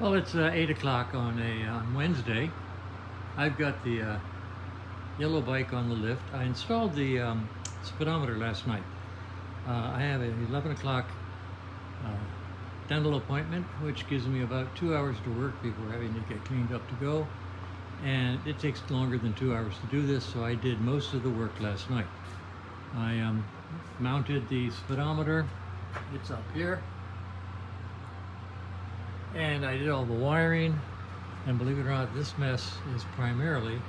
Well, it's 8 o'clock on Wednesday. I've got the yellow bike on the lift. I installed the speedometer last night. I have an 11 o'clock dental appointment, which gives me about 2 hours to work before having to get cleaned up to go. And it takes longer than 2 hours to do this, so I did most of the work last night. I mounted the speedometer. It's up here. And I did all the wiring, and believe it or not, this mess is primarily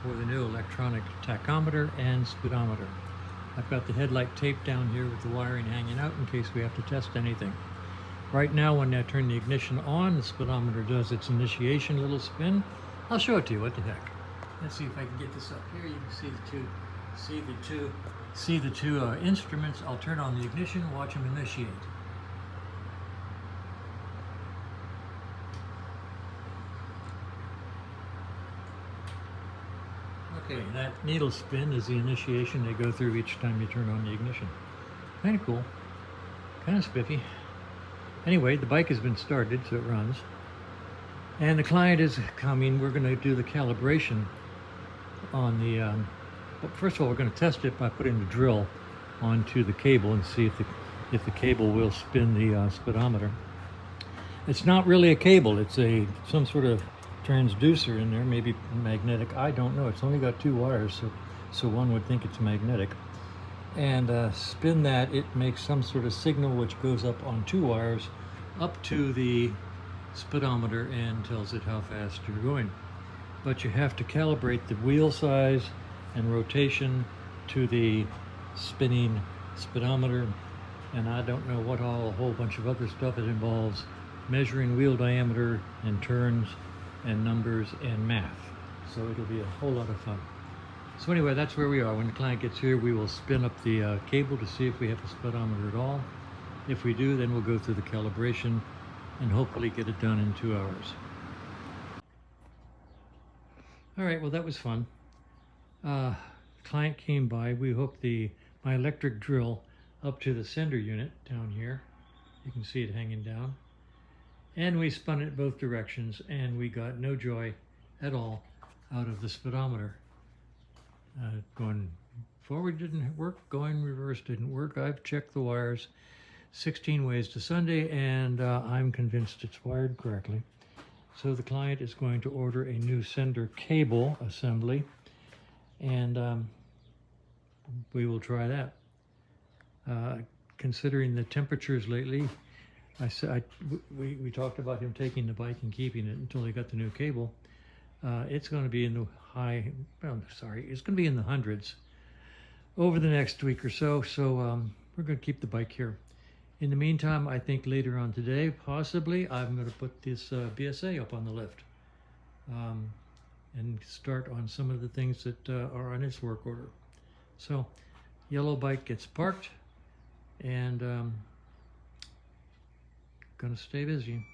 for the new electronic tachometer and speedometer. I've got the headlight taped down here with the wiring hanging out in case we have to test anything. Right now, when I turn the ignition on, the speedometer does its initiation little spin. I'll show it to you. What the heck? Let's see if I can get this up here. You can see the two instruments. I'll turn on the ignition, watch them initiate. Okay, that needle spin is the initiation they go through each time you turn on the ignition. Kind of cool, kind of spiffy. Anyway, the bike has been started, so it runs. And the client is coming. We're going to do the calibration on the, well, first of all, we're going to test it by putting the drill onto the cable and see if the cable will spin the speedometer. It's not really a cable, it's some sort of transducer in there, maybe magnetic, I don't know. It's only got 2 wires, so one would think it's magnetic. And spin that, it makes some sort of signal which goes up on 2 wires up to the speedometer and tells it how fast you're going. But you have to calibrate the wheel size and rotation to the spinning speedometer, and I don't know what all, a whole bunch of other stuff it involves, measuring wheel diameter and turns and numbers and math. So it'll be a whole lot of fun. So anyway, that's where we are. When the client gets here, we will spin up the cable to see if we have a speedometer at all. If we do, then we'll go through the calibration and hopefully get it done in 2 hours. All right, well, that was fun. Client came by. We hooked my electric drill up to the sender unit down here. You can see it hanging down. And we spun it both directions, and we got no joy at all out of the speedometer. Going forward didn't work, going reverse didn't work. I've checked the wires 16 ways to Sunday, and I'm convinced it's wired correctly. So the client is going to order a new sender cable assembly, and we will try that. Considering the temperatures lately, we talked about him taking the bike and keeping it until he got the new cable. It's going to be in the it's going to be in the hundreds over the next week or so. So we're going to keep the bike here. In the meantime, I think later on today, possibly, I'm going to put this BSA up on the lift and start on some of the things that are on its work order. So yellow bike gets parked, and gonna stay busy.